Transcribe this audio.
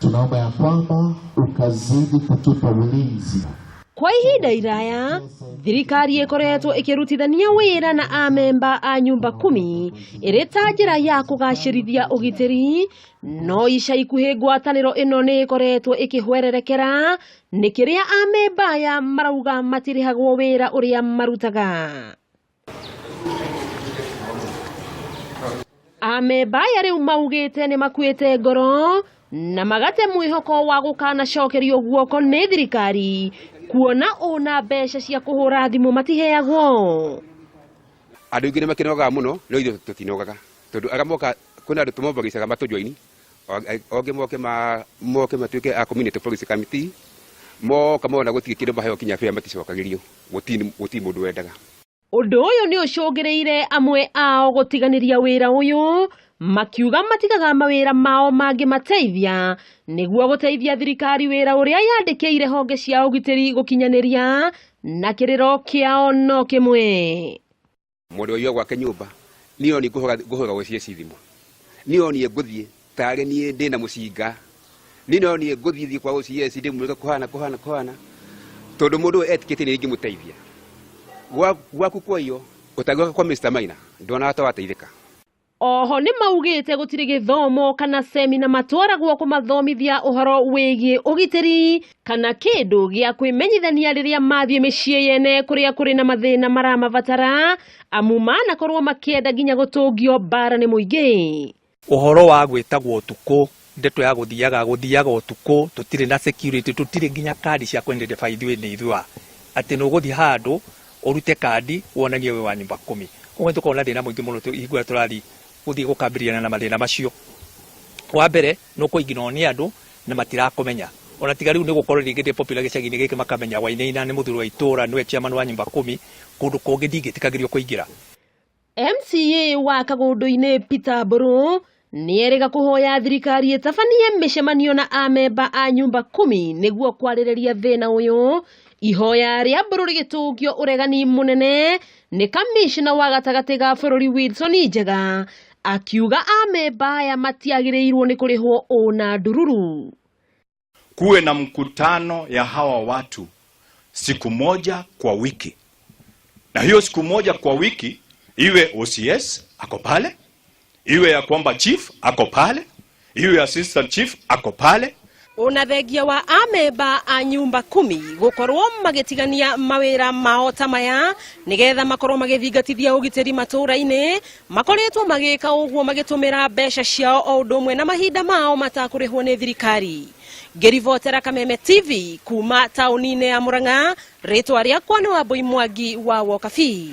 tunaomba ya kwamba ukazidi kutupa ulinzi. Kwa ihinda iraya, thirikari ikoretwo ikirutithania wira na Amemba a Nyumba Kumi iri ta njira ya kugacirithia ugitiri, no ica ikuhi ngwataniro ino ni ikoretwo ikihwererekera ni kiria Amemba aya marauga matirihagwo wira uria marutaga. Amemba aya riu maugite ni makuite ngoro na magate mwihoko wa gukana cokerio guoko ni thirikari kuona ona mbeca cia kuhura thimu matiheagwo. Andu ingine makinoga muno no ithu tutinogaga tondu agamoka kuna andu tumobagicaga matujoini oge moke matuike a community policy committee moka mona gutike kindu maheo kinya fea maticokagirio guti mundu wendaga. Undu uyu ni ucungireire amwe ao gutiganiria wira uyu, makiuga matigaga mawira mao mangi mateithia niguo guteithia thirikari wira uria yandikiire honge cia ugitiri gukinyaniria na kiriro kiao no kimwe. Mundu uyu gwake nyumba niyo ni guhura gwicie cithimu, niyo ni nguthie tari ni ndina mucinga, niyo ni nguthie kwa ucie cithimu kuhana tondu mundu etikete ni ingi muteithia gwaku kwa iyo utagoka kwa Mr. Maina ndona atawateithika. Oho ni maugite gutiri githomo kana semina matwaragwo kumathomithia uhoro wigie ugitiri kana kindu gia kwimenyithania riria mathie micii yene kuria kuri na mathina maramavatara amumana korwo makienda ginya gutungio bara ni muingi. Uhoro wa gwitagwo tuko ndeto ya guthiaga utuko tutire na security tutire ginya kadi cia kwenderia ithuĩ ni ithua ati no guthi handu urute kadi wonanie we wa Nyumba Kumi ko tukona thina muingi muno igua turathi guthii gukambiriana na mathina macio. Wa mbere no kuingino ni andu na matirakomenya ona tigari ni gukorwo ringite popular gicagini giki makamenya wainaina ni muthuri wa itura niwe chairman wa Nyumba Kumi kundu kungi ndingitikagirio kuingira. MCA wa Kagundu-ini Peter Buru nierega kuhoya thirikari itabanie micemanio na Amemba a Nyumba Kumi niguo kwaririria thina uyu. Ihoya ria Buru rigitungio uregani munene ni kamishna wa gatagati ga bururi Wilson Njenga akiuga Amemba aya matiagirirwo ni kurihwo ona ndururu. Kuwe na mkutano ya hawa watu siku moja kwa wiki, na hiyo siku moja kwa wiki iwe OCS ako pale, iwe ya kwamba chief ako pale, iwe assistant chief ako pale. Unathengia wa Amemba a Nyumba Kumi gukorwo magitigania mawira mao tamaya nigetha makorwo magithingatithia ugitiri matura-ini makoretwo magika uguo magitumira mbeca ciao o ndumwe na mahinda mao matakurihwo ni thirikari. Gerivotera Kameme TV kuma tauni-ini ya Murang'a, ritwa riakwa ni Wambui Mwangi wa Wokabi.